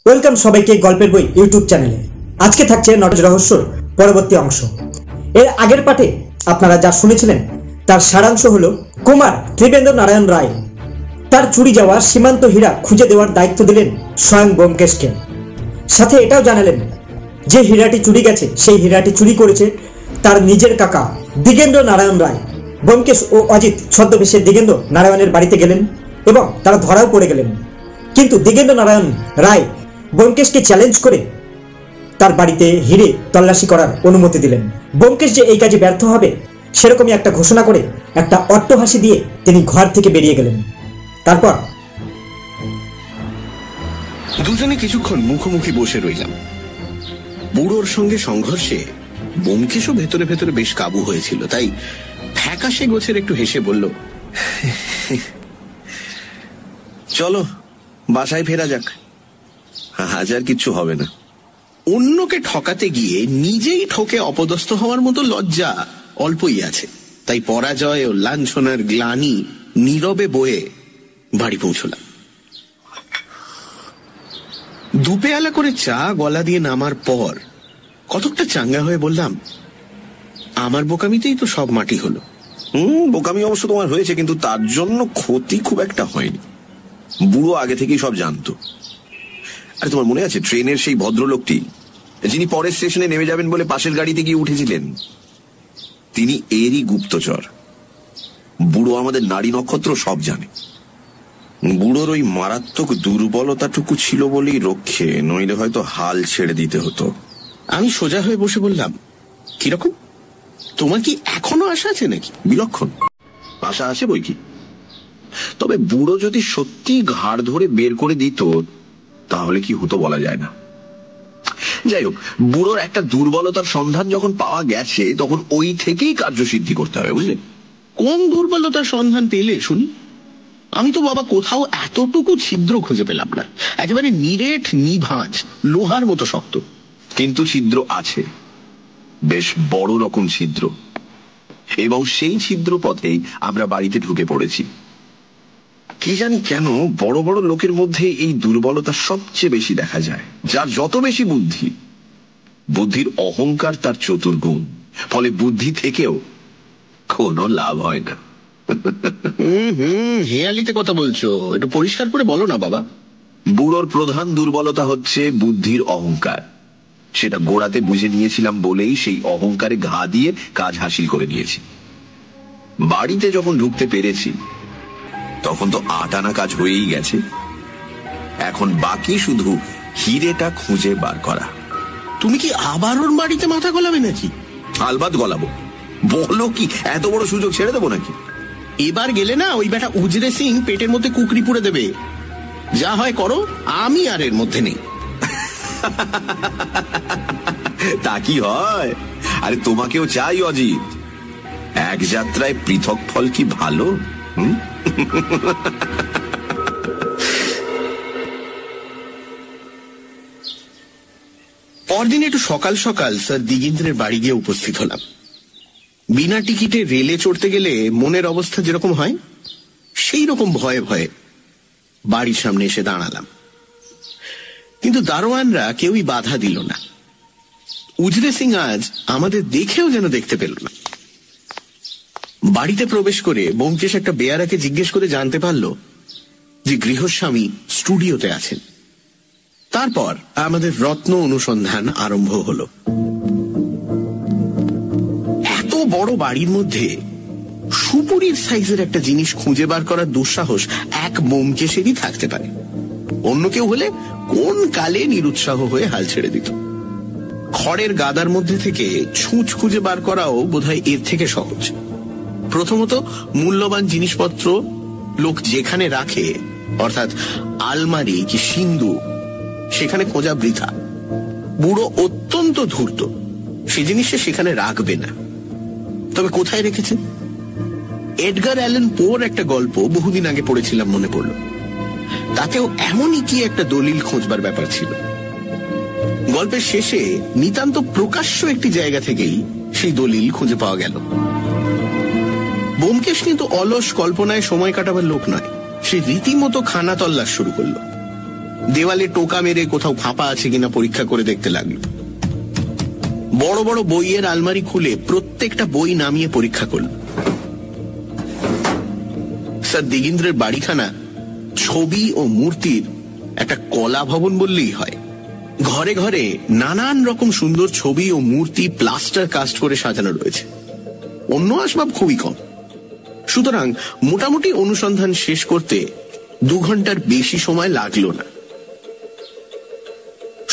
Welcome সবাইকে গল্পের বই ইউটিউব চ্যানেলে। আজকে থাকছে নটরাজ রহস্যর পরবর্তী অংশ। এর আগের পাঠে আপনারা যা শুনেছিলেন তার সারাংশ হলো কুমার ত্রিবেন্দ্র নারায়ণ রায় তার চুরি যাওয়া সীমান্ত হীরা খুঁজে দেওয়ার দায়িত্ব দিলেন স্বয়ং ব্যোমকেশকে। সাথে এটাও জানালেন যে হীরাটি চুরি গেছে সেই হীরাটি চুরি করেছে তার নিজের কাকা দিগেন্দ্র নারায়ণ রায়। ব্যোমকেশ ও অজিত ছদ্মবেশে দিগেন্দ্র নারায়ণের বাড়িতে গেলেন এবং তারা ধরাও পড়ে গেলেন। কিন্তু দিগেন্দ্র নারায়ণ রায় ব্যোমকেশকে চ্যালেঞ্জ করে তার বাড়িতে হিরে তল্লাশি করার অনুমতি দিলেন। ব্যোমকেশ যে এই কাজে ব্যর্থ হবে সেরকমই একটা ঘোষণা করে একটা অট্টহাসি দিয়ে তিনি ঘর থেকে বেরিয়ে গেলেন। তারপর দুজনে কিছুক্ষণ মুখোমুখি বসে রইলাম। বুড়োর সঙ্গে সংঘর্ষে ব্যোমকেশও ভেতরে ভেতরে বেশ কাবু হয়েছিল, তাই ফ্যাকাশে গোছের একটু হেসে বলল, চলো বাসায় ফেরা যাক, আজ আর কিচ্ছু হবে না। অন্যকে ঠকাতে গিয়ে নিজেই ঠকে অপদস্থ হওয়ার মতো লজ্জা অল্পই আছে, তাই পরাজয় ও লাঞ্ছনার গ্লানি নীরবে বয়ে বাড়ি পৌঁছলাম। দুপেয়ালা করে চা গলা দিয়ে নামার পর কতকটা চাঙ্গা হয়ে বললাম, আমার বোকামিতেই তো সব মাটি হলো। বোকামি অবশ্য তোমার হয়েছে, কিন্তু তার জন্য ক্ষতি খুব একটা হয়নি। বুড়ো আগে থেকেই সব জানতো। আরে তোমার মনে আছে ট্রেনের সেই ভদ্রলোকটি যিনি পরের স্টেশনে নেমে যাবেন বলে পাশের গাড়িতে গিয়ে উঠেছিলেন? তিনি এরই গুপ্তচর। বুড়ো আমাদের নারী নক্ষত্র সব জানে। বুড়োর ওই মারাত্মক দুর্বলতাটুকু ছিল বলেই রক্ষে, নইলে হয়তো হাল ছেড়ে দিতে হতো। আমি সোজা হয়ে বসে বললাম, কিরকম? তোমার কি এখনো আশা আছে নাকি? বিলক্ষণ আশা আছে বই কি। তবে বুড়ো যদি সত্যি ঘাড় ধরে বের করে দিত তাহলে কি হতো বলা যায় না। যাই হোক, বুড়োর একটা দুর্বলতার সন্ধান যখন পাওয়া গেছে তখন ওই থেকেই কার্যসিদ্ধি করতে হবে, বুঝলে? কোন দুর্বলতার সন্ধান পেলে শুনি? আমি তো বাবা কোথাও এতটুকু ছিদ্র খুঁজে পেলাম না, একেবারে নিরেট নিভাঁজ লোহার মতো শক্ত। কিন্তু ছিদ্র আছে, বেশ বড় রকম ছিদ্র, এবং সেই ছিদ্র পথেই আমরা বাড়িতে ঢুকে পড়েছি। কি জানি কেন বড় বড় লোকের মধ্যে এই দুর্বলতা সবচেয়ে বেশি দেখা যায়। যার যত বেশি বুদ্ধি, বুদ্ধির অহংকার তার চতুর্গুণ, ফলে বুদ্ধি থেকেও কোনো লাভ হয় না। হেয়ালিতে কথা বলছো, একটু পরিষ্কার করে বলো না বাবা। বুড়োর প্রধান দুর্বলতা হচ্ছে বুদ্ধির অহংকার। সেটা গোড়াতে বুঝে নিয়েছিলাম বলেই সেই অহংকারে ঘা দিয়ে কাজ হাসিল করে নিয়েছি। বাড়িতে যখন ঢুকতে পেরেছি তখন তো আটানা কাজ হয়েই গেছে। এখন বাকি শুধু হিরেটা খুঁজে বার করা। তুমি কি আবার ওর বাড়িতে মাথা গলাবে নাকি? আলবাত গলাবো। বলো কি, এত বড় সুযোগ ছেড়ে দেবো নাকি? এবার গেলে না ওই বেটা উজরে সিং পেটের মধ্যে কুকরি পুড়ে দেবে। যা হয় করো, আমি আর এর মধ্যে নেই। তা কি হয়? আরে তোমাকেও চাই অজিত। এক যাত্রায় পৃথক ফল কি ভালো? পরদিন একটু সকাল সকাল স্যার দিগেন্দ্রের বাড়ি গিয়ে উপস্থিত হলাম। বিনা টিকিটে রেলে চড়তে গেলে মনের অবস্থা যেরকম হয় সেই রকম ভয়ে ভয়ে বাড়ির সামনে এসে দাঁড়ালাম। কিন্তু দারোয়ানরা কেউই বাধা দিল না। উজরে সিং আজ আমাদের দেখেও যেন দেখতে পেল না। বাড়িতে প্রবেশ করে ব্যোমকেশ একটা বেয়ারাকে জিজ্ঞেস করে জানতে পারল যে গৃহস্বামী স্টুডিওতে আছেন। তারপর আমাদের রত্ন অনুসন্ধান আরম্ভ হলো। এত বড় বাড়ির মধ্যে সুপুরির সাইজের একটা জিনিস খুঁজে বার করার দুঃসাহস এক ব্যোমকেশেরই থাকতে পারে। অন্য কেউ হলে কোন কালে নিরুৎসাহ হয়ে হাল ছেড়ে দিত। খড়ের গাদার মধ্যে থেকে ছুঁচ খুঁজে বার করাও বোধহয় এর থেকে সহজ। প্রথমত, মূল্যবান জিনিসপত্র লোক যেখানে রাখে, অর্থাৎ আলমারি কি সিন্ধু, সেখানে খোঁজা বৃথা। বুড়ো অত্যন্ত ধূর্ত, সে জিনিস সে সেখানে রাখবে না। তবে কোথায় রেখেছে? এডগার অ্যালেন পোর একটা গল্প বহুদিন আগে পড়েছিলাম, মনে পড়ল। তাতেও এমনই কি একটা দলিল খোঁজবার ব্যাপার ছিল। গল্পের শেষে নিতান্ত প্রকাশ্য একটি জায়গা থেকেই সেই দলিল খুঁজে পাওয়া গেল। ব্যোমকেশ কিন্তু অলস কল্পনায় সময় কাটাবার লোক নয়। সে রীতিমতো খানা তল্লাশ শুরু করলো। দেওয়ালে টোকা মেরে কোথাও ফাঁপা আছে কিনা পরীক্ষা করে দেখতে লাগলো। বড় বড় বইয়ের আলমারি খুলে প্রত্যেকটা বই নামিয়ে পরীক্ষা করল। স্যার দিগিন্দ্রের বাড়িখানা ছবি ও মূর্তির একটা কলা ভবন বললেই হয়। ঘরে ঘরে নানান রকম সুন্দর ছবি ও মূর্তি প্লাস্টার কাস্ট করে সাজানো রয়েছে। অন্য আসবাব খুবই কম। সুতরাং মোটামুটি অনুসন্ধান শেষ করতে 2 ঘন্টার বেশি সময় লাগলো না।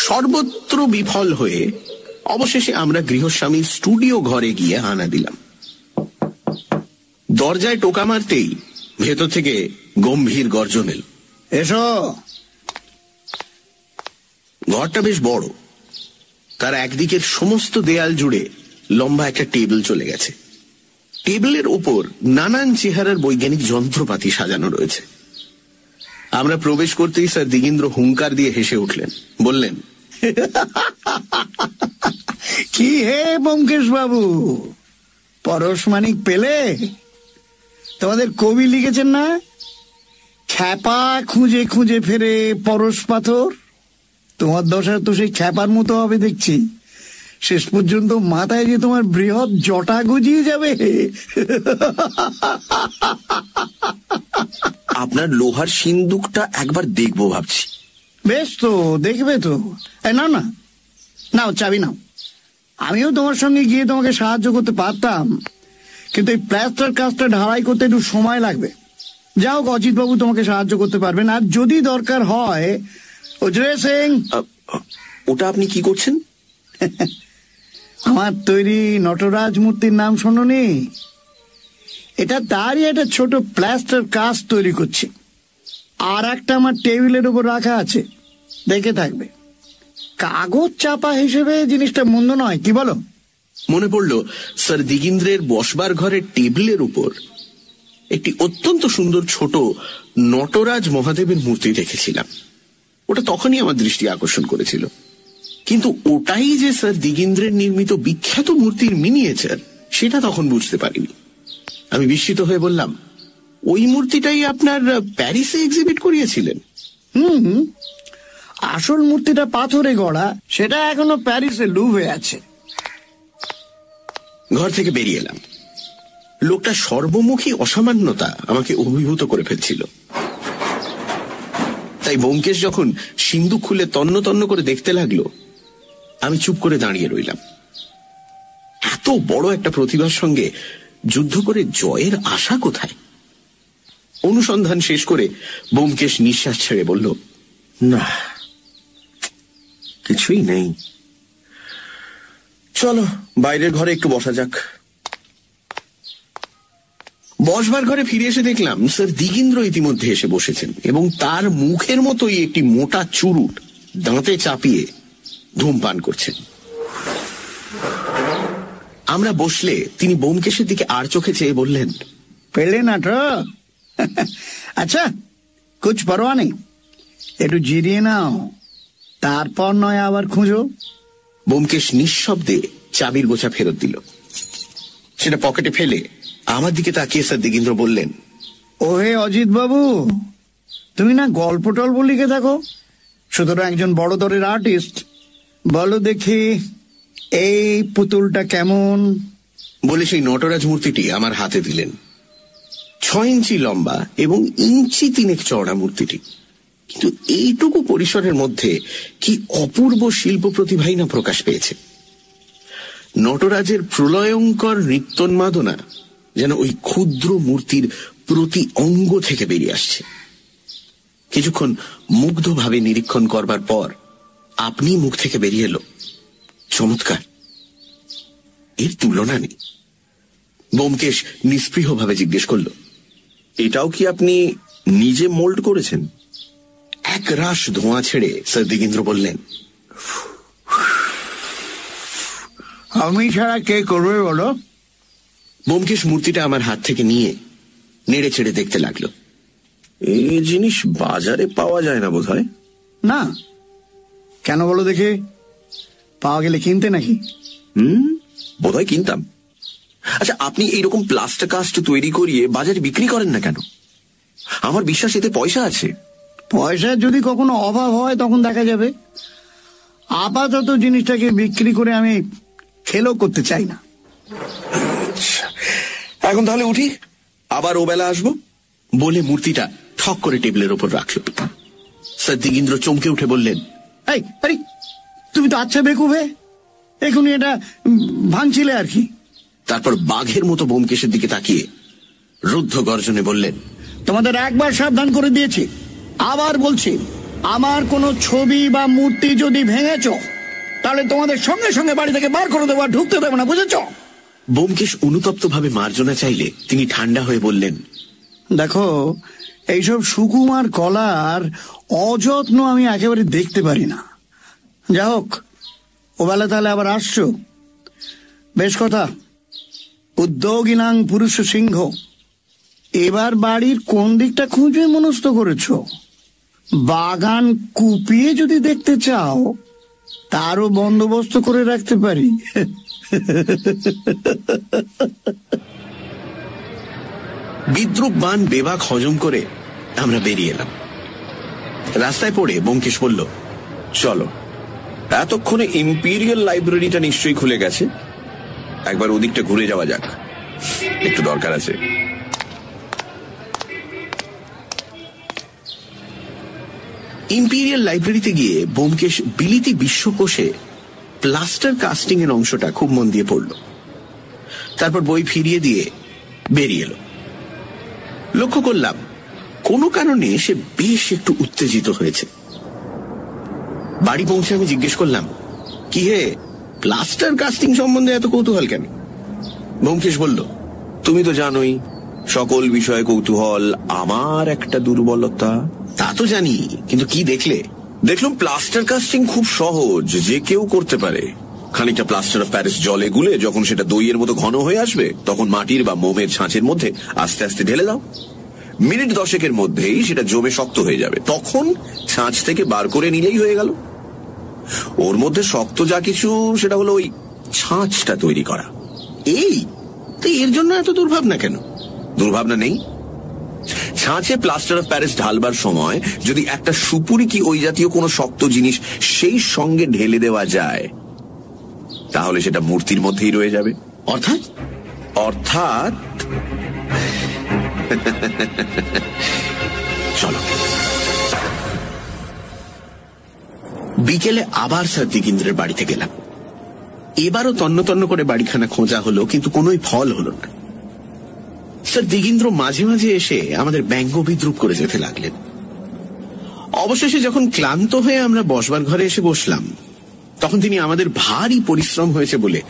সর্বত্র বিফল হয়ে অবশেষে আমরা গৃহস্বামীর স্টুডিও ঘরে গিয়ে হানা দিলাম। দরজায় টোকা মারতেই ভেতর থেকে গম্ভীর গর্জন এল, এসো। ঘরটা বেশ বড়। তার একদিকের সমস্ত দেয়াল জুড়ে লম্বা একটা টেবিল চলে গেছে। টেবিলের ওপর নানান চেহারার বৈজ্ঞানিক যন্ত্রপাতি সাজানো রয়েছে। আমরা প্রবেশ করতেই স্যার দিগিন্দ্র হুঙ্কার দিয়ে হেসে উঠলেন, বললেন, কি হে ব্যোমকেশ বাবু, পরশমানিক পেলে? তোমাদের কবি লিখেছেন না, খ্যাপা খুঁজে খুঁজে ফেরে পরশ পাথর। তোমার দশা তো সেই খ্যাপার মতো হবে দেখছি। শেষ পর্যন্ত মাথায় যে তোমার বৃহৎ জটা গজিয়ে যাবে। আপনার লোহার সিন্দুকটা একবার দেখবো ভাবছি। বেশ তো, দেখবে তো। না না, নাও চাবি নাও। আমিও তোমার সঙ্গে গিয়ে তোমাকে সাহায্য করতে পারতাম, কিন্তু এই প্লাস্টার কাজটা ঢালাই করতে একটু সময় লাগবে। যাও, অজিত বাবু তোমাকে সাহায্য করতে পারবেন। আর যদি দরকার হয়, উজরে সিং। ওটা আপনি কি করছেন? আমার তৈরি নটরাজ মূর্তির নাম শোনোনি? এটা তারই একটা ছোট প্লাস্টার কাজ তৈরি করছি। আর একটা আমার টেবিলের উপর রাখা আছে, দেখে থাকবে। কাগজ চাপা হিসেবে জিনিসটা মন্দ নয়, কি বলো? মনে পড়ল স্যার দিগিন্দ্রের বসবার ঘরের টেবিলের উপর একটি অত্যন্ত সুন্দর ছোট নটরাজ মহাদেবের মূর্তি দেখেছিলাম। ওটা তখনই আমার দৃষ্টি আকর্ষণ করেছিল, কিন্তু ওটাই যে স্যার দিগিন্দ্রের নির্মিত বিখ্যাত মূর্তির মিনিয়েচার সেটা তখন বুঝতে পারিনি। আমি বিস্মিত হয়ে বললাম, ওই মূর্তিটাই আপনার প্যারিসে এক্সিবিট করিয়েছিলেন? আসল মূর্তিটা পাথরে গড়া, সেটা এখনো প্যারিসে লুভে আছে। ঘর থেকে বেরিয়ে এলাম। লোকটা সর্বমুখী অসামান্যতা আমাকে অভিভূত করে ফেলছিল। তাই ব্যোমকেশ যখন সিন্দুক খুলে তন্ন তন্ন করে দেখতে লাগলো, আমি চুপ করে দাঁড়িয়ে রইলাম। এত বড় একটা প্রতিভার সঙ্গে যুদ্ধ করে জয়ের আশা কোথায়? অনুসন্ধান শেষ করে ব্যোমকেশ নিঃশ্বাস ছেড়ে বলল, না, কিছুই নেই। চলো বাইরের ঘরে একটু বসা যাক। বসবার ঘরে ফিরে এসে দেখলাম স্যার দিগিন্দ্র ইতিমধ্যে এসে বসেছেন এবং তার মুখের মতোই একটি মোটা চুরুট দাঁতে চাপিয়ে ধূমপান করছেন। আমরা বসলে তিনি ব্যোমকেশের দিকে আর চোখে চেয়ে বললেন, পেলে না তো? আচ্ছা, কুছ পরোয়া নেই, একটু জিরিয়ে নাও, তারপর নয় আবার খুঁজো। ব্যোমকেশ নিঃশব্দে চাবির গোছা ফেরত দিল। সেটা পকেটে ফেলে আমার দিকে তাকিয়ে স্যার দিগিন্দ্র বললেন, ওহে অজিত বাবু, তুমি না গল্প টল্প লিখে থাকো, সুতরাং একজন বড় দরের আর্টিস্ট। বলো দেখি, এই পুতুলটা কেমন? বলে সেই নটরাজ মূর্তিটি আমার হাতে দিলেন। 6 ইঞ্চি লম্বা এবং 3 ইঞ্চি চওড়া মূর্তিটি, কিন্তু এইটুকু পরিসরের মধ্যে কি অপূর্ব শিল্প প্রতিভাই না প্রকাশ পেয়েছে। নটরাজের প্রলয়ঙ্কর নৃত্যোন্মাদনা যেন ওই ক্ষুদ্র মূর্তির প্রতি অঙ্গ থেকে বেরিয়ে আসছে। কিছুক্ষণ মুগ্ধভাবে নিরীক্ষণ করবার পর আপনি মুখ থেকে বেরিয়ে এলো, চমৎকার, এর তুলনা নেই। ব্যোমকেশ নিস্পৃহভাবে জিজ্ঞেস করল, এটাও কি আপনি নিজে মোল্ড করেছেন? এক রাশ ধোঁয়া ছেড়ে স্যার দিগিন্দ্র বললেন, আমি ছাড়া কে করবে বলো? ব্যোমকেশ মূর্তিটা আমার হাত থেকে নিয়ে নেড়ে ছেড়ে দেখতে লাগলো। এই জিনিস বাজারে পাওয়া যায় না বোধহয়। না, কেন বলো দেখে? পাওয়া গেলে কিনতে নাকি? বোধহয় কিনতাম। আচ্ছা, আপনি এইরকম প্লাস্টার কাস্ট তৈরি করিয়ে বাজারে বিক্রি করেন না কেন? আমার বিশ্বাস এতে পয়সা আছে। পয়সার যদি কখনো অভাব হয় তখন দেখা যাবে। আপাতত জিনিসটাকে বিক্রি করে আমি খেলো করতে চাই না। এখন তাহলে উঠি, আবার ও বেলা আসবো। বলে মূর্তিটা ঠক করে টেবিলের ওপর রাখল। স্যার দিগেন্দ্র চমকে উঠে বললেন, এই আরে, তুমি তো আচ্ছা বেকুবে, এখনই এটা ভাঙছিলে আর কি। তারপর বাঘের মতো ব্যোমকেশের দিকে তাকিয়ে রুদ্ধ গর্জনে বললেন, তোমাদের একবার সাবধান করে দিয়েছি, আবার বলছি, আমার কোনো ছবি বা মূর্তি যদি ভেঙেছ তাহলে তোমাদের সঙ্গে সঙ্গে বাড়ি থেকে বার করে দেবো, আর ঢুকতে দেবো না, বুঝেছ? ব্যোমকেশ অনুতপ্ত ভাবে মার্জনা চাইলে তিনি ঠান্ডা হয়ে বললেন, দেখো, এইসব সুকুমার কলার অযত্ন আমি একেবারে দেখতে পারি না। যা হোক, ওবেলা তাহলে আবার আসছো, বেশ কথা। উদ্যোগিনাং পুরুষ সিংহ, এবার বাড়ির কোন দিকটা খুঁজে মনস্থ করেছ? বাগান কুপিয়ে যদি দেখতে চাও তারও বন্দোবস্ত করে রাখতে পারি। বিদ্রুপ বান বেবাক হজম করে আমরা বেরিয়ে এলাম। রাস্তায় পড়ে ব্যোমকেশ বলল, চলো, এতক্ষণে ইম্পিরিয়াল লাইব্রেরিটা নিশ্চয়ই খুলে গেছে, একবার ওদিকটা ঘুরে যাওয়া যাক, একটু দরকার আছে। ইম্পিরিয়াল লাইব্রেরিতে গিয়ে ব্যোমকেশ বিলিতি বিশ্বকোষে প্লাস্টার কাস্টিং এর অংশটা খুব মন দিয়ে পড়ল। তারপর বই ফিরিয়ে দিয়ে বেরিয়ে এলো। লক্ষ্য করলাম কোনো কারণে সে বেশ একটু উত্তেজিত হয়েছে। বাড়ি পৌঁছে আমি জিজ্ঞেস করলাম, কি হে, প্লাস্টার কাস্টিং সম্বন্ধে এত কৌতূহল কেন? ব্যোমকেশ বলল, তুমি তো জানোই সকল বিষয়ে কৌতূহল আমার একটা দুর্বলতা। তা তো জানি, কিন্তু কি দেখলে? দেখলাম প্লাস্টার কাস্টিং খুব সহজ, যে কেউ করতে পারে। খানিকটা প্লাস্টার অফ প্যারিস জলে গুলে যখন সেটা দইয়ের মতো ঘন হয়ে আসবে, তখন মাটির বা মোমের ছাঁচের মধ্যে আস্তে আস্তে ঢেলে দাও। মিনিট 10 মধ্যেই সেটা জমে শক্ত হয়ে যাবে, তখন ছাঁচ থেকে বার করে নিলেই হয়ে গেল। ওর মধ্যে শক্ত যা কিছু সেটা হলো ওই ছাঁচটা তৈরি করা। এই তো, এর জন্য এত দুর্ভাবনা কেন? দুর্ভাবনা নেই। ছাঁচে প্লাস্টার অফ প্যারিস ঢালবার সময় যদি একটা সুপুরি কি ওই জাতীয় কোনো শক্ত জিনিস সেই সঙ্গে ঢেলে দেওয়া যায়, তাহলে সেটা মূর্তির মধ্যেই রয়ে যাবে। অর্থাৎ অর্থাৎ চলো। বিকেলে আবার স্যার দিগেন্দ্রের বাড়িতে গেলাম। এবারও তন্ন তন্ন করে বাড়িখানা খোঁজা হলো, কিন্তু কোনোই ফল হলো না। স্যার দিগেন্দ্র মাঝে মাঝে এসে আমাদের ব্যঙ্গ বিদ্রুপ করে যেতে লাগলেন। অবশেষে যখন ক্লান্ত হয়ে আমরা বসবার ঘরে এসে বসলাম, তখন তিনি আমাদের ভারী পরিশ্রম হয়েছে বলে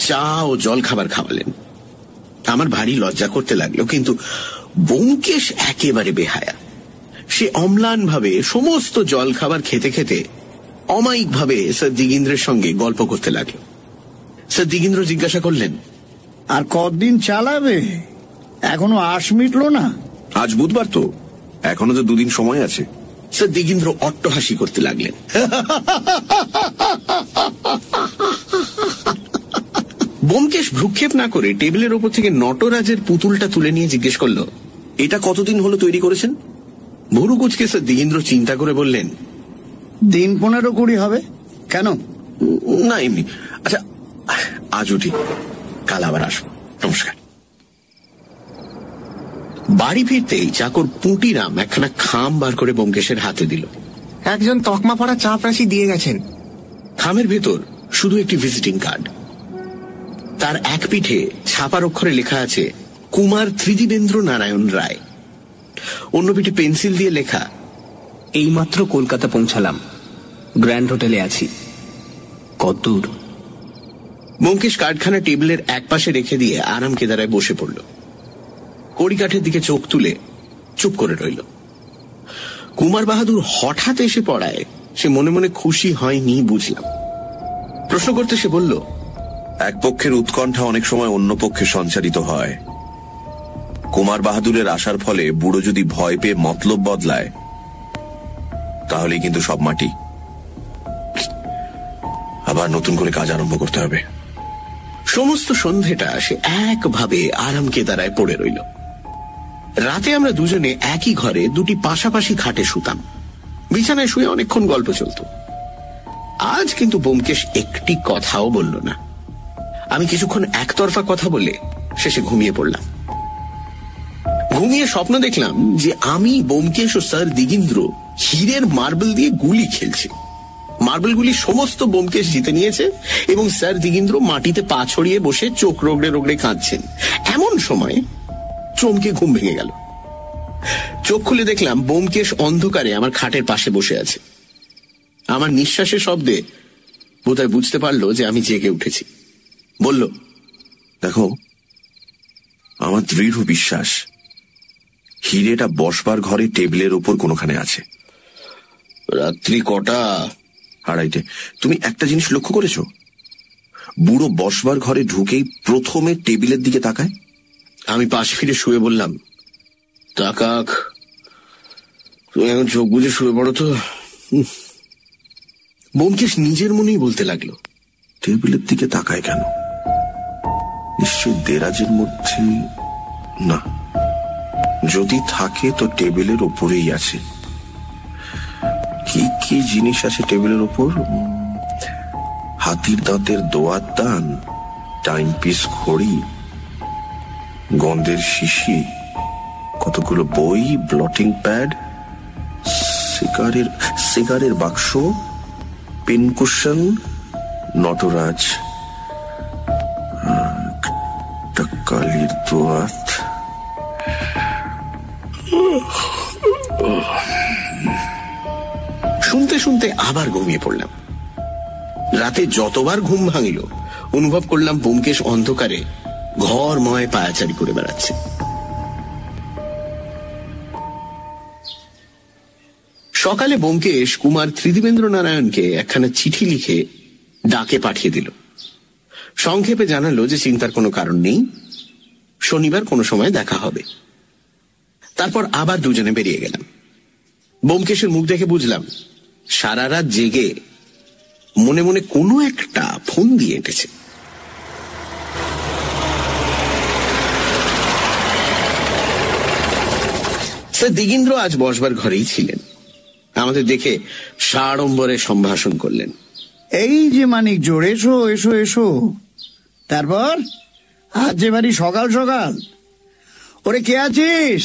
চা ও জল খাবার খাওয়ালেন। আমার ভারী লজ্জা করতে লাগলো, কিন্তু ব্যোমকেশ একেবারে বেহায়া। সে অম্লান ভাবে সমস্ত জল খাবার খেতে খেতে অমায়িক ভাবে স্যার দিগেন্দ্রের সঙ্গে গল্প করতে লাগলো। স্যার দিগেন্দ্র জিজ্ঞাসা করলেন, আর কতদিন চালাবে? এখনো আশ মিটলো না? আজ বুধবার তো, এখনো তো 2 দিন সময় আছে। স্যার দিগেন্দ্র অট্টহাসি করতে লাগলেন। ব্যোমকেশ ভ্রুক্ষেপ না করে টেবিলের ওপর থেকে নটরাজের পুতুলটা তুলে নিয়ে জিজ্ঞেস করল, এটা কতদিন হলো তৈরি করেছেন? ভুরু কুচকে স্যার দিগেন্দ্র চিন্তা করে বললেন, দিন 15-20 হবে। কেন? না, এমনি। আচ্ছা, আজ উঠি, কাল আবার আসবো। নমস্কার। বাড়ি ফিরতেই চাকর পুঁটিরাম একখানা খাম বার করে ব্যোমকেশের হাতে দিল। একজন তকমা পড়া চাপরাশি দিয়ে গেছেন। খামের ভেতর শুধু একটি ভিজিটিং কার্ড। তার এক পিঠে ছাপার অক্ষরে লেখা আছে কুমার ত্রিদিবেন্দ্র নারায়ণ রায়। অন্য পিঠে পেন্সিল দিয়ে লেখা, এইমাত্র কলকাতা পৌঁছালাম, গ্র্যান্ড হোটেলে আছি। কতদূর? ব্যোমকেশ কার্ডখানা টেবিলের এক পাশে রেখে দিয়ে আরাম কেদারায় বসে পড়ল। কড়িকাঠের দিকে চোখ তুলে চুপ করে রইল। কুমার বাহাদুর হঠাৎ এসে পড়ায় সে মনে মনে খুশি হয়নি বুঝলাম। প্রশ্ন করতে সে বলল, এক পক্ষের উৎকণ্ঠা অনেক সময় অন্য পক্ষে সঞ্চারিত হয়। কুমার বাহাদুরের আসার ফলে বুড়ো যদি ভয় পেয়ে মতলব বদলায়, তাহলেই কিন্তু সব মাটি। আবার নতুন করে কাজ আরম্ভ করতে হবে। সমস্ত সন্ধেটা সে একভাবে আরাম কেদারায় পড়ে রইল। রাতে আমরা দুজনে একই ঘরে 2টি পাশাপাশি খাটে শুতাম। বিছানায় শুয়ে অনেকক্ষণ গল্প চলত। আজ কিন্তু ব্যোমকেশ একটি কথাও বলল না। আমি কিছুক্ষণ একতরফা কথা বলে শেষে ঘুমিয়ে পড়লাম। ঘুমিয়ে স্বপ্ন দেখলাম যে আমি, ব্যোমকেশ ও স্যার দিগীন্দ্র হীরের মার্বেল দিয়ে গুলি খেলছি। মার্বেলগুলি সমস্ত ব্যোমকেশ জিতে নিয়েছে এবং স্যার দিগীন্দ্র মাটিতে পা ছড়িয়ে বসে চোখ রগড়ে রগড়ে কাঁদছেন। এমন সময় চমকে ঘুম ভেঙে গেল। চোখ খুলে দেখলাম ব্যোমকেশ অন্ধকারে আমার খাটের পাশে বসে আছে। আমার নিঃশ্বাসের শব্দে বোধহয় বুঝতে পারলো যে আমি জেগে উঠেছি। বলল, দেখো, আমার দৃঢ় বিশ্বাস হিরেটা বসবার ঘরে টেবিলের ওপর কোনোখানে আছে। রাত্রি কটা? 2:30। তুমি একটা জিনিস লক্ষ্য করেছো? বুড়ো বসবার ঘরে ঢুকেই প্রথমে টেবিলের দিকে তাকায়। আমি পাশ ফিরে শুয়ে বললাম, তাকাক, তুমি এখন চোখ বুঝে শুয়ে পড়ো তো। ব্যোমকেশ নিজের মনেই বলতে লাগলো, টেবিলের দিকে তাকায় কেন? নিশ্চয়ই দেরাজের মধ্যে না, যদি থাকে তো টেবিলের ওপরেই আছে। কি কি জিনিস আছে টেবিলের ওপর? হাতির দাঁতের দোয়াত দান, টাইম পিস ঘড়ি, গন্ধের শিশি, কতগুলো বই, ব্লটিং প্যাড, সিগারের বাক্স, পিনকুশন, নটরাজ, কালির দোয়াত। শুনতে শুনতে আবার ঘুমিয়ে পড়লাম। রাতে যতবার ঘুম ভাঙল অনুভব করলাম ব্যোমকেশ অন্ধকারে ঘরময় পায়াচারি করে বেড়াচ্ছে। সকালে ব্যোমকেশ কুমার ত্রিদিবেন্দ্র নারায়ণকে একখানা চিঠি লিখে ডাকে পাঠিয়ে দিল। সংক্ষেপে জানালো যে চিন্তার কোনো কারণ নেই, শনিবার কোনো সময় দেখা হবে। তারপর আবার দুজনে বেরিয়ে গেলাম। ব্যোমকেশের মুখ দেখে বুঝলাম সারা রাত জেগে মনে মনে কোনো একটা ফোন দিয়ে এঁটেছে। স্যার দিগীন্দ্র আজ বসবার ঘরেই ছিলেন। আমাদের দেখে সাড়ম্বরে সম্ভাষণ করলেন। এই যে মানিক জোর, এসো এসো এসো। তারপর আজ যে বাড়ি সকাল সকাল, ওরে কে আছিস?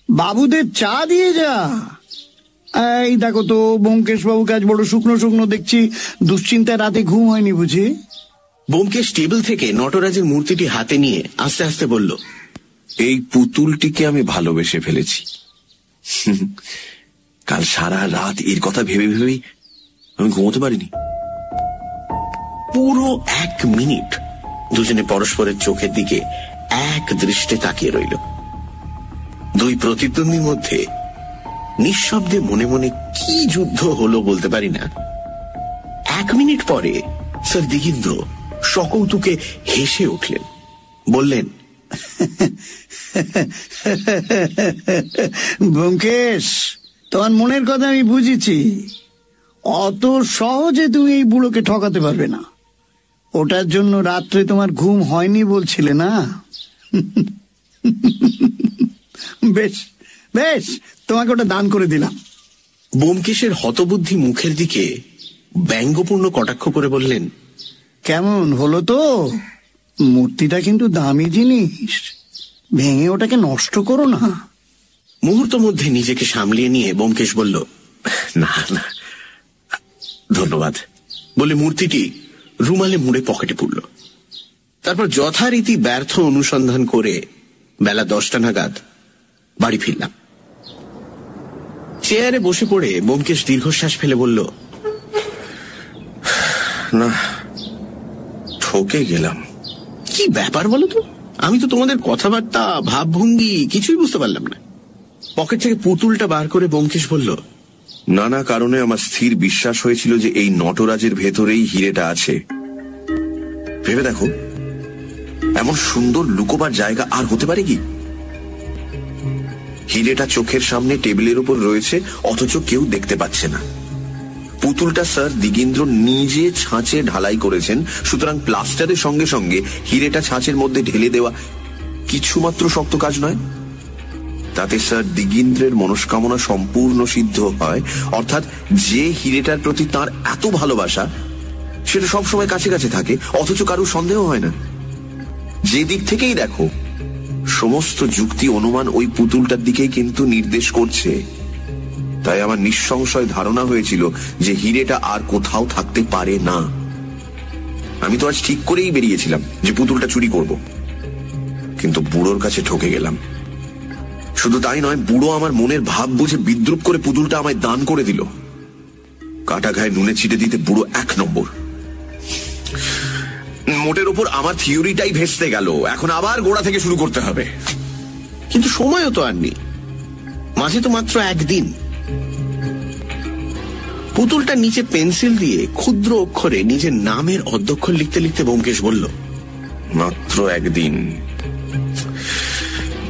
বাবুদের চা দিয়ে যা। এই দেখো তো, ব্যোমকেশ বাবু কাজ বড় শুকনো শুকনো দেখছি। দুশ্চিন্তায় রাতে ঘুম হয়নি বুঝি? ব্যোমকেশ টেবিল থেকে নটরাজের মূর্তিটি হাতে নিয়ে আস্তে আস্তে বলল, এই পুতুলটিকে আমি ভালোবেসে ফেলেছি। কাল সারা রাত এর কথা ভেবে ভেবেই আমি ঘুমোতে পারিনি। পুরো 1 মিনিট দুজনে পরস্পরের চোখের দিকে এক দৃষ্টে তাকিয়ে রইল। দুই প্রতিদ্বন্দ্বীর মধ্যে নিঃশব্দে মনে মনে কি যুদ্ধ হলো বলতে পারি না। 1 মিনিট পরে স্যার দিগীন্দ্র সকৌতুকে হেসে উঠলেন, বললেন, ব্যোমকেশ, তোমার মনের কথা আমি বুঝেছি। অত সহজে তুমি এই বুড়োকে ঠকাতে পারবে না। ওটার জন্য রাত্রে তোমার ঘুম হয়নি বলছিলে না? বেশ বেশ, তোমাকে ওটা দান করে দিলাম। ব্যোমকেশের হতবুদ্ধি মুখের দিকে ব্যঙ্গপূর্ণ কটাক্ষ করে বললেন, কেমন হলো তো? মূর্তিটা কিন্তু দামি জিনিস, ভেঙে ওটাকে নষ্ট করো না। মুহূর্ত মধ্যে নিজেকে সামলিয়ে নিয়ে ব্যোমকেশ বলল, না না, ধন্যবাদ বলে মূর্তিটি রুমালে মুড়ে পকেটে পুরল। তারপর যথারীতি ব্যর্থ অনুসন্ধান করে বেলা 10টা নাগাদ বাড়ি ফিরলাম। চেয়ারে বসে পড়ে ব্যোমকেশ দীর্ঘশ্বাস ফেলে বলল, না, ঠকে গেলাম। কি ব্যাপার বলো তো? আমি তো তোমাদের কথাবার্তা, ভাবভঙ্গি কিছুই বুঝতে পারলাম না। পকেট থেকে পুতুলটা বার করে ব্যোমকেশ বলল, নানা কারণে আমার স্থির বিশ্বাস হয়েছিল যে এই নটরাজের ভেতরেই হিরেটা আছে। ভেবে দেখো, এমন সুন্দর লুকোবার জায়গা আর হতে পারে কি? হিরেটা চোখের সামনে টেবিলের উপর রয়েছে, অথচ কেউ দেখতে পাচ্ছে না। পুতুলটা স্যার দিগীন্দ্র নিজে ছাঁচে ঢালাই করেছেন, সুতরাং প্লাস্টারের সঙ্গে সঙ্গে হিরেটা ছাঁচের মধ্যে ঢেলে দেওয়া কিছুমাত্র শক্ত কাজ নয়। তাতে স্যার দিগিন্দ্রের মনস্কামনা সম্পূর্ণ সিদ্ধ হয়, অর্থাৎ যে হিরেটার প্রতি তার এত ভালোবাসা সেটা সবসময় কাছে কাছে থাকে, অথচ কারো সন্দেহ হয় না। যে দিক থেকেই দেখো সমস্ত যুক্তি অনুমান ওই পুতুলটার দিকেই কিন্তু নির্দেশ করছে। তাই আমার নিঃসংশয় ধারণা হয়েছিল যে হিরেটা আর কোথাও থাকতে পারে না। আমি তো আজ ঠিক করেই বেরিয়েছিলাম যে পুতুলটা চুরি করব, কিন্তু বুড়োর কাছে ঠকে গেলাম। শুধু তাই নয়, বুড়ো আমার মনের ভাব বুঝে বিদ্রুপ করে পুতুলটা আমায় দান করে দিল। কাটা ঘায়ে নুনে ছিটে দিতে বুড়ো 1 নম্বর। মোটের ওপর আমার থিওরিটাই ভেস্তে গেল। এখন আবার গোড়া থেকে শুরু করতে হবে। কিন্তু সময়ও তো আর নেই, মাঝে তো মাত্র একদিন। পুতুলটা নিচে পেন্সিল দিয়ে ক্ষুদ্র অক্ষরে নিজের নামের অধ্যক্ষর লিখতে লিখতে ব্যোমকেশ বলল, মাত্র একদিন,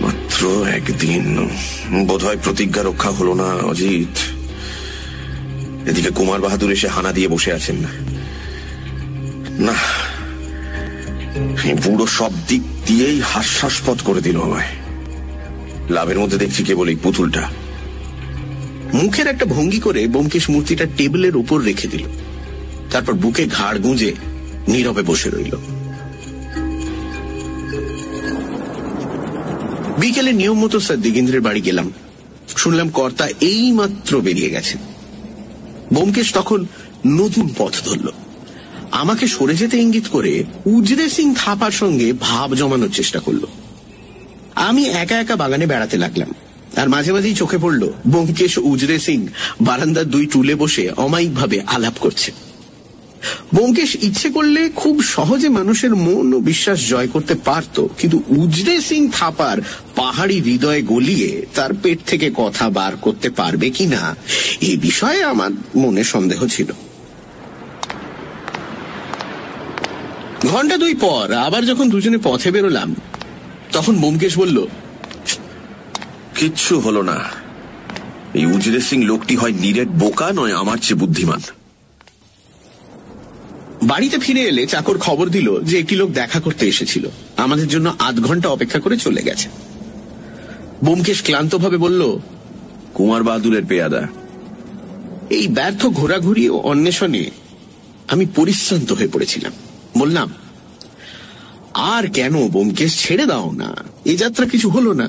মাত্র একদিন। বোধহয় প্রতিজ্ঞা রক্ষা হলো না অজিত। এদিকে কুমার বাহাদুর এসে হানা দিয়ে বসে আছেন। না, বুড়ো সব দিক দিয়েই হাস্যাস্পদ করে দিল আমায়। লাভের মধ্যে দেখছি কেবল এই পুতুলটা। মুখের একটা ভঙ্গি করে ব্যোমকেশ মূর্তিটা টেবিলের উপর রেখে দিল। তারপর বুকে ঘাড় গুঁজে নীরবে বসে রইল। বিকেলে নিয়ম মতো স্যার দিগেন্দ্রের বাড়ি গেলাম। শুনলাম কর্তা এই মাত্র বেরিয়ে গেছেন। ব্যোমকেশ তখন নতুন পথ ধরল। আমাকে সরে যেতে ইঙ্গিত করে উজরে সিং থাপার সঙ্গে ভাব জমানোর চেষ্টা করল। আমি একা একা বাগানে বেড়াতে লাগলাম, আর মাঝে মাঝেই চোখে পড়ল ব্যোমকেশ উজরে সিং বারান্দার 2 টুলে বসে অমায়িকভাবে আলাপ করছে। ব্যোমকেশ ইচ্ছে করলে খুব সহজে মানুষের মন ও বিশ্বাস জয় করতে পারত, কিন্তু উজরে সিং থাপার পাহাড়ি হৃদয়ে গলিয়ে তার পেট থেকে কথা বার করতে পারবে কিনা এ বিষয়ে আমার মনে সন্দেহ ছিল। ঘন্টা 2 পর আবার যখন দুজনে পথে বেরোলাম, তখন ব্যোমকেশ বলল, কিচ্ছু হলো না। এই উজরে সিং লোকটি হয় নিরেট বোকা, নয় আমার চেয়ে বুদ্ধিমান। বাড়িতে ফিরে এলে চাকর খবর দিল যে একটি লোক দেখা করতে এসেছিল, আমাদের জন্য আধ ঘন্টা অপেক্ষা করে চলে গেছে। ব্যোমকেশ ক্লান্তভাবে বলল, কুমার বাহাদুরের পেয়াদা। এই ব্যর্থ ঘোরাঘুরি ও অন্বেষণে আমি পরিশ্রান্ত হয়ে পড়েছিলাম। বললাম, আর কেন ব্যোমকেশ, ছেড়ে দাও না, এই যাত্রা কিছু হলো না।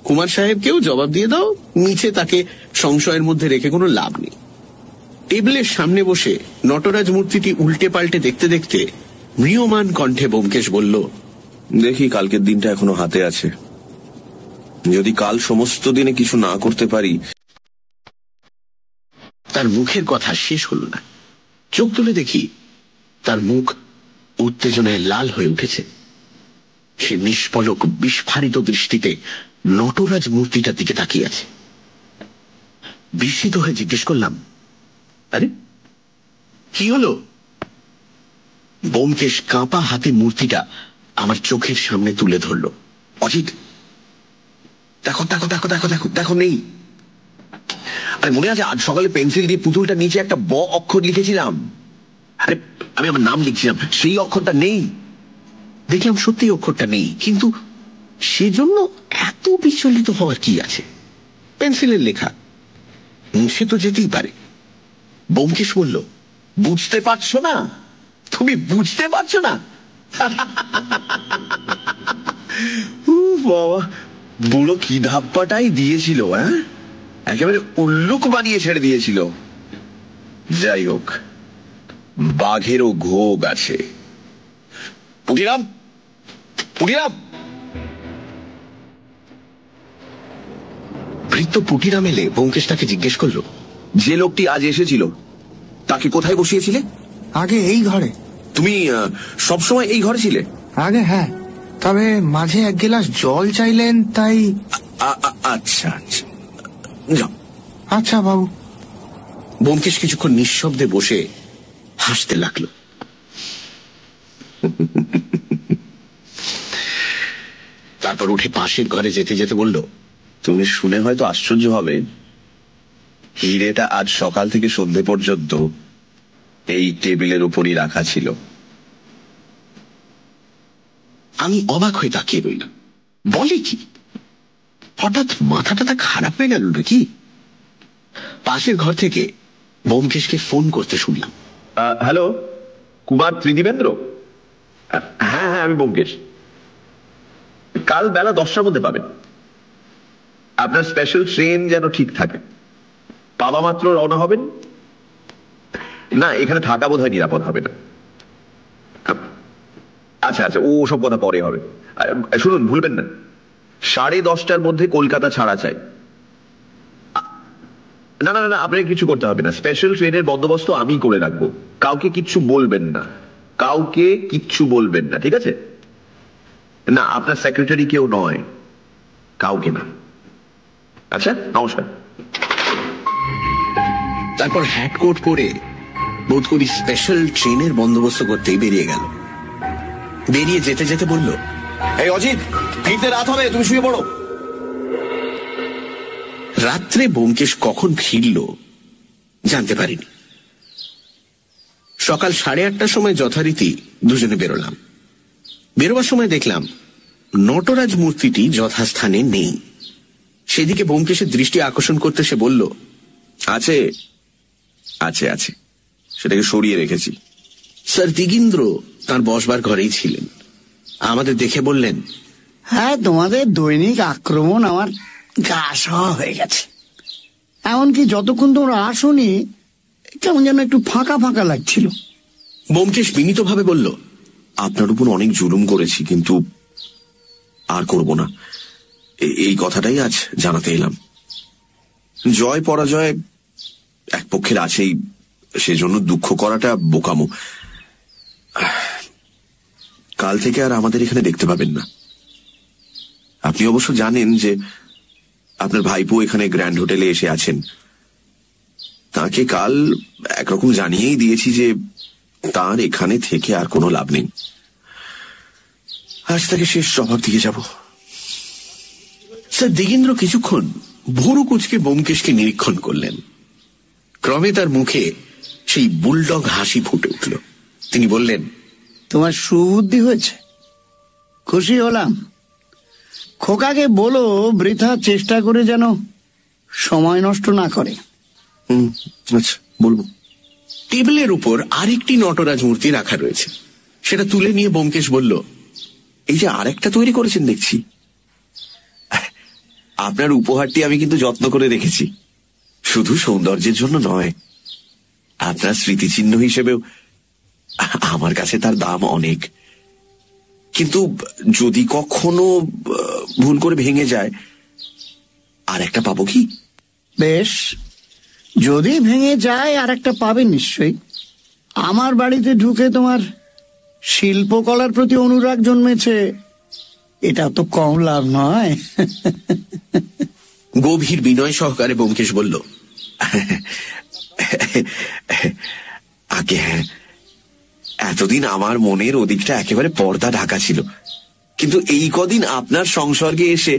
কুমার সাহেবকেও জবাব দিয়ে দাও, নিচে তাকে সংশয়ের মধ্যে রেখে কোনো লাভ নেই। টেবিলের সামনে বসে নটরাজ মূর্তিটি উল্টে পাল্টে দেখতে দেখতে ম্রিয়মান কণ্ঠে ব্যোমকেশ বলল, দেখি, কালকের দিনটা এখনো হাতে আছে। যদি কাল সমস্ত দিনে কিছু না করতে পারি। তার মুখের কথা শেষ হল না। চোখ তুলে দেখি তার মুখ উত্তেজনায় লাল হয়ে উঠেছে। সে নিষ্পলক বিস্ফারিত দৃষ্টিতে নটরাজ মূর্তিটার দিকে তাকিয়ে আছে। বিস্মিত হয়ে জিজ্ঞেস করলাম, আরে কি হলো? ব্যোমকেশ কাঁপা হাতে মূর্তিটা আমার চোখের সামনে তুলে ধরল। অজিত, দেখো দেখো দেখো দেখো দেখো দেখো, নেই। আরে মনে আছে আজ সকালে পেন্সিল দিয়ে পুতুলটা নিচে একটা ব অক্ষর লিখেছিলাম? আরে আমি আমার নাম লিখছিলাম, সেই অক্ষরটা নেই। দেখলাম সত্যি অক্ষরটা নেই, কিন্তু সেজন্য এত বিচলিত হওয়ার কি আছে? পেন্সিলের লেখা, মুছে তো যেতেই পারে। ব্যোমকেশ বলল, বুঝতে পারছো না? তুমি বুঝতে পারছো না? বাবা, বুড়ো কি ধাপ্পাটাই দিয়েছিল! হ্যাঁ, একেবারে উল্লুক বানিয়ে ছেড়ে দিয়েছিল। যাই হোক, বাঘেরও ঘোগ আছে। পুটিরাম, পুটিরাম! ভৃত্য পুটিরাম এলে ব্যোমকেশ তাকে জিজ্ঞেস করলো, যে লোকটি আজ এসেছিল তাকে কোথায় বসিয়েছিলে? আগে এই ঘরে। তুমি সবসময় এই ঘরে ছিলে? আগে হ্যাঁ, তবে মাঝে 1 গ্লাস জল চাইলেন, তাই। আচ্ছা আচ্ছা, যাও। আচ্ছা বাবু। ব্যোমকেশ কিছুক্ষণ নিঃশব্দে বসে হাসতে লাগলো। তারপর উঠে পাশের ঘরে যেতে যেতে বলল, তুমি শুনে হয়তো আশ্চর্য হবে, হিরেটা আজ সকাল থেকে সন্ধে পর্যন্ত এই টেবিলের উপরই রাখা ছিল। আমি অবাক হয়ে তাকিয়ে রইলাম। বলে কি? হঠাৎ মাথাটা খারাপ হয়ে গেল নাকি? পাশের ঘর থেকে ব্যোমকেশকে ফোন করতে শুনলাম। হ্যালো, কুমার ত্রিদিবেন্দ্র? হ্যাঁ হ্যাঁ, আমি ব্যোমকেশ। কাল বেলা 10টার মধ্যে পাবেন। আপনার স্পেশাল ট্রেন যেন ঠিক থাকে। পাবা মাত্র রওনা হবেন। না, এখানে থাকা বোধ হয় নিরাপদ হবে না। আচ্ছা আচ্ছা, ও সব কথা পরে হবে। শুনুন, ভুলবেন না, 10:30টার মধ্যে কলকাতা ছাড়া চাই। না না না, আপনাকে কিছু করতে হবে না। স্পেশাল ট্রেনের বন্দোবস্ত আমি করে রাখবো। কাউকে কিচ্ছু বলবেন না, কাউকে কিচ্ছু বলবেন না, ঠিক আছে? না, আপনার সেক্রেটারি কেউ নয়, কাউকে না। আচ্ছা, নমস্কার। তারপর হ্যাট কোট পরে বোধ করি স্পেশাল ট্রেনের বন্দোবস্ত করতেই বেরিয়ে গেল। বেরিয়ে যেতে যেতে বলল, এই অজিত, ফিরতে রাত হবে, তুমি শুয়ে পড়ো। রাত্রে ব্যোমকেশ কখন ফিরল জানতে পারিনি। সকাল 8:30টার সময় যথারীতি দুজনে বেরোলাম। বেরোবার সময় দেখলাম নটরাজ মূর্তিটি যথাস্থানে নেই। সেদিকে ব্যোমকেশের দৃষ্টি আকর্ষণ করতে সে বলল, আছে আছে আছে, সেটাকে সরিয়ে রেখেছি। স্যার দিগীন্দ্র তাঁর বসবার ঘরেই ছিলেন। আমাদের দেখে বললেন, হ্যাঁ, তোমাদের দৈনিক আক্রমণ আমার গা সওয়া হয়ে গেছে। এমনকি যতক্ষণ তোমরা আসোনি কেমন যেন একটু ফাঁকা ফাঁকা লাগছিল। ব্যোমকেশ বিনীতভাবে বলল, আপনার উপর অনেক জুলুম করেছি, কিন্তু আর করব না। এই কথাটাই আজ জানাতে এলাম। জয় পরাজয় এক পক্ষের আছেই, সেজন্য দুঃখ করাটা বোকামো। কাল থেকে আর আমাদের এখানে দেখতে পাবেন না। আপনি অবশ্য জানেন যে আপনার ভাইপো এখানে গ্র্যান্ড হোটেলে এসে আছেন। তাকে কাল একরকম জানিয়েই দিয়েছি যে তার এখানে থেকে আর কোনো লাভ নেই। আজ তাকে শেষ জবাব দিয়ে যাব। স্যার দিগীন্দ্র কিছুক্ষণ ভুরু কুঁচকে ব্যোমকেশকে নিরীক্ষণ করলেন। ক্রমে তার মুখে সেই বুলডগ হাসি ফুটে উঠল। তিনি বললেন, তোমার সুবুদ্ধি হয়েছে, খুশি হলাম। খোকাকে বলো বৃথা চেষ্টা করে যেন সময় নষ্ট না করে। আচ্ছা, বলবো। টেবিলের উপর আরেকটি নটরাজ মূর্তি রাখা রয়েছে। সেটা তুলে নিয়ে ব্যোমকেশ বলল, এই যে আরেকটা তৈরি করেছেন দেখছি, আপনার উপহারটি আমি কিন্তু যত্ন করে রেখেছি। শুধু সৌন্দর্যের জন্য নয়, আপনার স্মৃতিচিহ্ন হিসেবেও আমার কাছে তার দাম অনেক। কিন্তু যদি কখনো ভুল করে ভেঙে যায়, আর একটা পাবো কি? বেশ, যদি ভেঙে যায় আর একটা পাবে নিশ্চয়ই। আমার বাড়িতে ঢুকে তোমার শিল্পকলার প্রতি অনুরাগ জন্মেছে, এটা তো কম লাভ নয়। গভীর বিনয় সহকারে ব্যোমকেশ বলল, আগে হ্যাঁ, এতদিন আমার মনের ওদিকটা একেবারে পর্দা ঢাকা ছিল, কিন্তু এই কদিন আপনার সংসর্গে এসে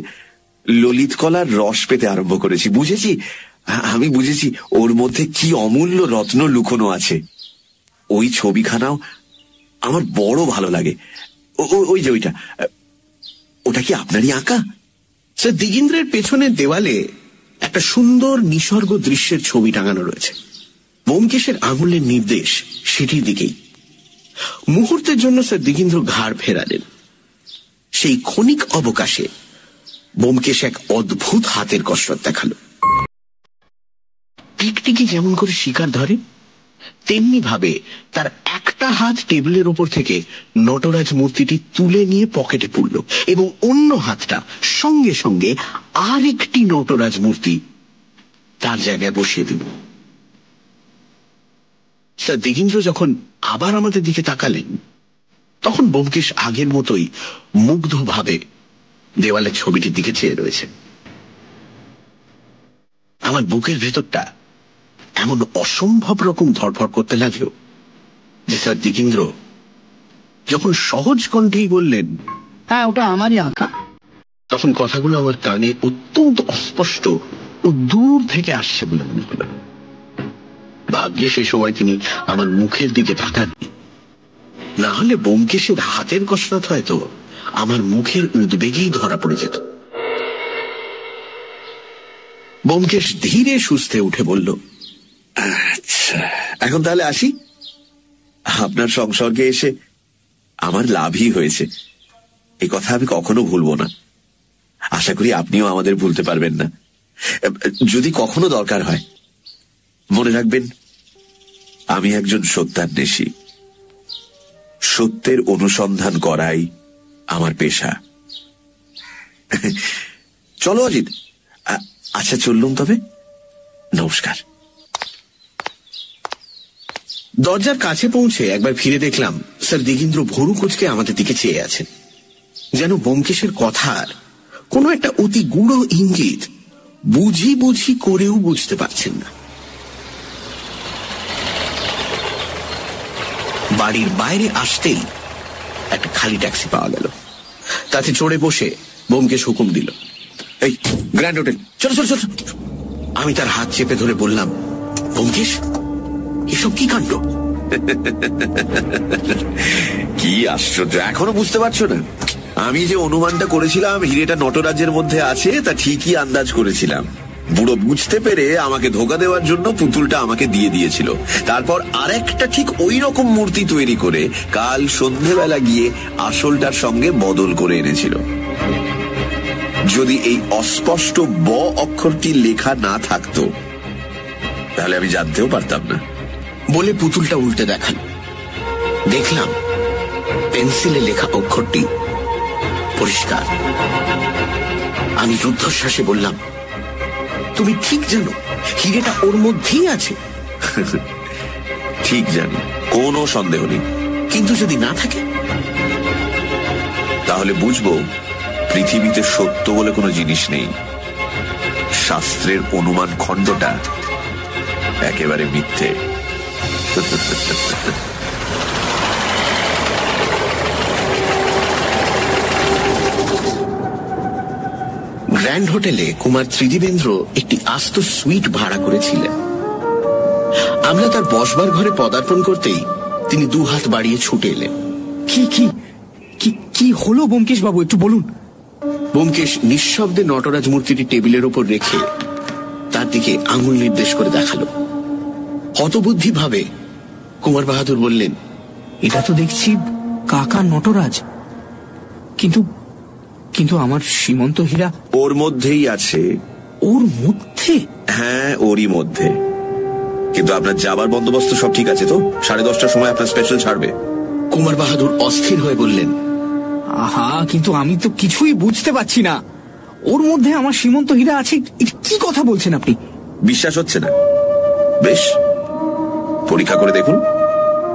ললিত কলার রস পেতে আরম্ভ করেছি। আমি বুঝেছি ওর মধ্যে কি অমূল্য রত্ন লুকোনো আছে। ওই ছবিখানাও আমার বড় ভালো লাগে। ওই যে ওটা কি আপনারই আঁকা? স্যার দিগীন্দ্রের পেছনের দেওয়ালে একটা সুন্দর নিসর্গ দৃশ্যের ছবি টাঙানো রয়েছে। ব্যোমকেশের আঙুলের নির্দেশ সেটির দিকেই। মুহূর্তের জন্য স্যার দিগীন্দ্র ঘাড় ফেরালেন। সেই ক্ষণিক অবকাশে ব্যোমকেশ এক অদ্ভুত হাতের কসরত দেখালো। টিকটিকি যেমন করে শিকার ধরে, তেমনি ভাবে তার একটা হাত টেবিলের ওপর থেকে নটরাজ মূর্তিটি তুলে নিয়ে পকেটে পুরল এবং অন্য হাতটা সঙ্গে সঙ্গে আরেকটি নটরাজ মূর্তি তার জায়গায় বসিয়ে দিল। স্যার দিগীন্দ্র যখন আবার আমাদের দিকে তাকালেন, তখন ব্যোমকেশ আগের মতোই মুগ্ধভাবে দেওয়ালের ছবিটির দিকে চেয়ে রয়েছে। আমার বুকের ভেতরটা এমন অসম্ভব রকম ধড়ফড় করতে লাগলো যে স্যার দিগীন্দ্র যখন সহজ কণ্ঠেই বললেন, হ্যাঁ, ওটা আমারই আঁকা, তখন কথাগুলো আমার কানে অত্যন্ত অস্পষ্ট ও দূর থেকে আসছে বলে মনে হলো। ভাগ্যে সে সময় তিনি আমার মুখের দিকে তাকাননি, না হলে ব্যোমকেশের হাতের কসরত হয়তো আমার মুখের উদ্বেগেই ধরা পড়ে যেত। ব্যোমকেশ ধীরে সুস্থে উঠে বলল, আচ্ছা, এখন তাহলে আসি। আপনার সংসর্গে এসে আমার লাভই হয়েছে, এই কথা আমি কখনো ভুলবো না। আশা করি আপনিও আমাদের ভুলতে পারবেন না। যদি কখনো দরকার হয় মনে রাখবেন, আমি একজন সত্যান্বেষী। সত্যের অনুসন্ধান করাই আমার পেশা। চলো অজিত, আচ্ছা চললুম তবে, নমস্কার। দরজার কাছে পৌঁছে একবার ফিরে দেখলাম স্যার দিগীন্দ্র ভরু কুচকে আমাদের দিকে চেয়ে আছেন, যেন ব্যোমকেশের কথার কোনো একটা অতি গূঢ় ইঙ্গিত বুঝি বুঝি করেও বুঝতে পারছেন না। বাড়ির বাইরে আসতেই একটা খালি ট্যাক্সি পাওয়া গেল। তাতে চড়ে বসে ব্যোমকেশ হুকুম দিল, এই গ্র্যান্ড হোটেল, চলো চলো চলো। আমি তার হাত চেপে ধরে বললাম, ব্যোমকেশ, এসব কি কাণ্ড? কি আশ্চর্য, এখনো বুঝতে পারছো না? আমি যে অনুমানটা করেছিলাম হিরেটা নটরাজের মধ্যে আছে, তা ঠিকই আন্দাজ করেছিলাম। বুড়ো বুঝতে পেরে আমাকে ধোকা দেওয়ার জন্য পুতুলটা আমাকে দিয়ে দিয়েছিল। তারপর আরেকটা ঠিক ওই রকম মূর্তি তৈরি করে কাল সন্ধেবেলা গিয়ে আসলটার সঙ্গে বদল করে এনেছিল। যদি এই অস্পষ্ট ব অক্ষরটি লেখা না থাকতো তাহলে আমি জানতেও পারতাম না। বলে পুতুলটা উল্টে দেখান। দেখলাম পেন্সিলে লেখা অক্ষরটি পরিষ্কার। আমি রুদ্ধশ্বাসে বললাম, তুমি ঠিক জানো হিরেটা ওর মধ্যেই আছে? ঠিক জানি, কোনো সন্দেহ নেই। কিন্তু যদি না থাকে? তাহলে বুঝবো পৃথিবীতে সত্য বলে কোনো জিনিস নেই। শাস্ত্রের অনুমান খণ্ডটা একেবারে মিথ্যে। গ্র্যান্ড হোটেলে কুমার ত্রিদিবেন্দ্র একটি আস্ত সুইট ভাড়া করেছিলেন। আমরা তার বসবার ঘরে পদার্পণ করতেই তিনি দুহাত বাড়িয়ে ছুটে এলেন। কি কি কি কি হলো ব্যোমকেশ বাবু, একটু বলুন। ব্যোমকেশ নিঃশব্দে নটরাজ মূর্তিটি টেবিলের ওপর রেখে তার দিকে আঙুল নির্দেশ করে দেখালো। হতবুদ্ধি ভাবে কুমার বাহাদুর বললেন, এটা তো দেখছি কাকা নটরাজ, কিন্তু কিন্তু আমার সীমন্ত হীরা ওর মধ্যেই আছে। ওর মধ্যে? হ্যাঁ, ওরই মধ্যে। কিন্তু আপনার যাবার বন্দোবস্ত সব ঠিক আছে তো? 10:30টার সময় আপনার স্পেশাল ছাড়বে। কুমার বাহাদুর অস্থির হয়ে বললেন, আহা, কিন্তু আমি তো কিছুই বুঝতে পারছি না। ওর মধ্যে আমার সীমন্ত হীরা আছে, কি কথা বলছেন আপনি? বিশ্বাস হচ্ছে না? বেশ, পরীক্ষা করে দেখুন।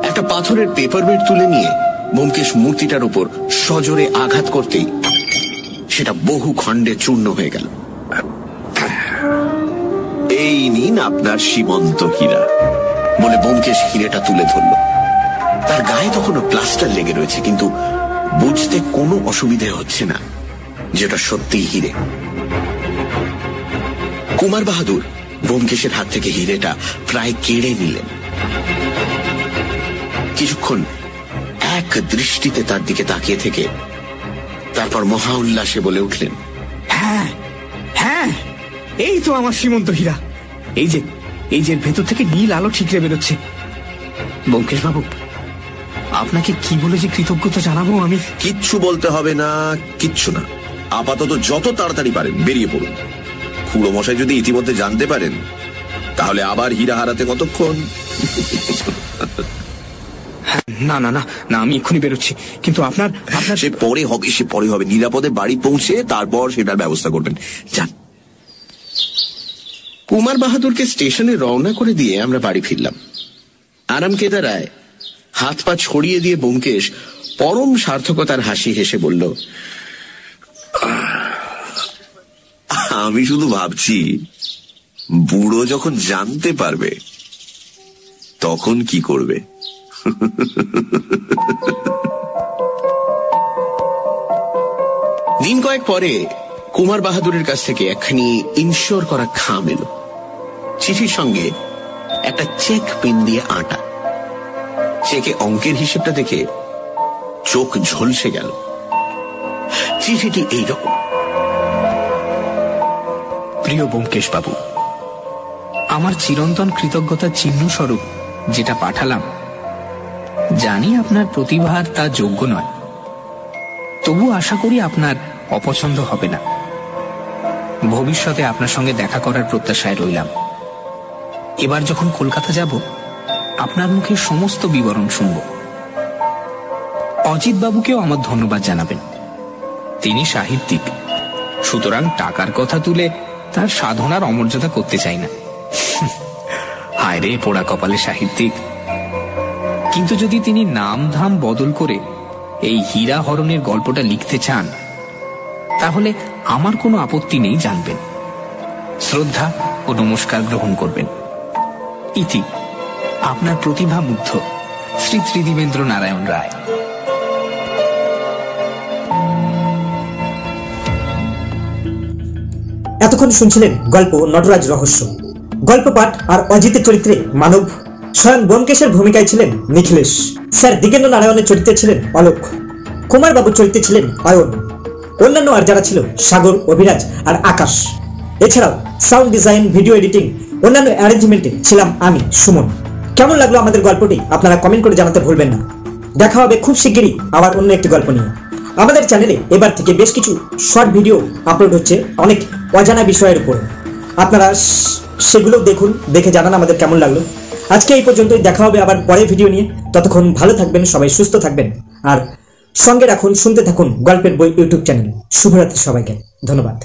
একটা পাথরের পেপার ওয়েট তুলে নিয়ে ব্যোমকেশ মূর্তিটার উপর সজোরে আঘাত করতেই সেটা বহু খণ্ডে চূর্ণ হয়ে গেল। এই নিন আপনার সীমন্ত হীরা, বলে ব্যোমকেশ হিরেটা তুলে ধরল। তার গায়ে তখনও প্লাস্টার লেগে রয়েছে, কিন্তু বুঝতে কোনো অসুবিধে হচ্ছে না যেটা সত্যিই হিরে। কুমার বাহাদুর ব্যোমকেশের হাত থেকে হিরেটা প্রায় কেড়ে নিলেন। কিছুক্ষণ এক দৃষ্টিতে তার দিকে তাকিয়ে থেকে তারপর মহা উল্লাসে বলে উঠলেন, হ্যাঁ হ্যাঁ, এই তো আমার সীমন্ত হীরা। এই যে ভেতর থেকে নীল আলো ঠিকরে বেরোচ্ছে। ব্যোমকেশ বাবু, আপনাকে কি বলে যে কৃতজ্ঞতা জানাবো আমি। কিচ্ছু বলতে হবে না, কিচ্ছু না। আপাতত যত তাড়াতাড়ি পারেন বেরিয়ে পড়ুন। খুড়ো মশাই যদি ইতিমধ্যে জানতে পারেন তাহলে আবার হীরা হারাতে কতক্ষণ? না না না না, আমি এক্ষুনি বেরোচ্ছি। কিন্তু আপনার সে পরে হবে, সে পরে হবে। নিরাপদে বাড়ি পৌঁছে তারপর সেটার ব্যবস্থা করবেন। যান। কুমার বাহাদুরকে স্টেশনে রওনা করে দিয়ে আমরা বাড়ি ফিরলাম। আরাম কেদারায় হাত পা ছড়িয়ে দিয়ে ব্যোমকেশ পরম সার্থকতার হাসি হেসে বলল, আমি শুধু ভাবছি বুড়ো যখন জানতে পারবে তখন কি করবে। দিন কয়েক পরে কুমার বাহাদুরের কাছ থেকে একখানি ইনশিওর করা খাম এলো। চিঠির সঙ্গে একটা চেক পেন দিয়ে আঁটা। চেকে অঙ্কের হিসেবটা দেখে চোখ ঝলসে গেল। চিঠিটি এইরকম: প্রিয় ব্যোমকেশ বাবু, আমার চিরন্তন কৃতজ্ঞতার চিহ্ন স্বরূপ যেটা পাঠালাম, জানি আপনার প্রতিভার তা যোগ্য নয়, তবু আশা করি আপনার অপছন্দ হবে না। ভবিষ্যতে আপনার সঙ্গে দেখা করার প্রত্যাশায় রইলাম। এবার যখন কলকাতা যাব, আপনার মুখে সমস্ত বিবরণ শুনব। অজিত বাবুকেও আমার ধন্যবাদ জানাবেন। তিনি সাহিত্যিক, সুতরাং টাকার কথা তুলে তার সাধনার অমর্যাদা করতে চাই না। হায় রে পোড়া কপালে সাহিত্যিক। কিন্তু যদি তিনি নাম ধাম বদল করে এই হীরা হরণের গল্পটা লিখতে চান, তাহলে আমার কোনো আপত্তি নেই, জানবেন। শ্রদ্ধা ও নমস্কার গ্রহণ করবেন। ইতি, আপনার প্রতিভা মুগ্ধ শ্রী ত্রিদিবেন্দ্র নারায়ণ রায়। এতক্ষণ শুনছিলেন গল্প নটরাজ রহস্য। গল্প পাঠ আর অজিতের চরিত্রে মানব, স্বয়ং ব্যোমকেশের ভূমিকায় ছিলেন নিখিলেশ, স্যার দিগেন্দ্র নারায়ণের চরিত্রে ছিলেন অলোক, কুমার বাবুর চরিত্রে ছিলেন অয়ন, অন্যান্য আর যারা ছিল সাগর, অভিরাজ আর আকাশ। এছাড়াও সাউন্ড ডিজাইন, ভিডিও এডিটিং, অন্যান্য অ্যারেঞ্জমেন্টে ছিলাম আমি, সুমন। কেমন লাগলো আমাদের গল্পটি আপনারা কমেন্ট করে জানাতে ভুলবেন না। দেখা হবে খুব শিগগিরই আবার অন্য একটি গল্প নিয়ে। আমাদের চ্যানেলে এবার থেকে বেশ কিছু শর্ট ভিডিও আপলোড হচ্ছে অনেক অজানা বিষয়ের উপর। আপনারা সেগুলো দেখুন, দেখে জানান আমাদের কেমন লাগলো। আজকে এই পর্যন্তই, দেখা হবে আবার পরের ভিডিও নিয়ে। ততক্ষণ ভালো থাকবেন, সবাই সুস্থ থাকবেন, আর সঙ্গে রাখুন, শুনতে থাকুন গল্পের বই ইউটিউব চ্যানেল। শুভরাত্রি সবাইকে, ধন্যবাদ।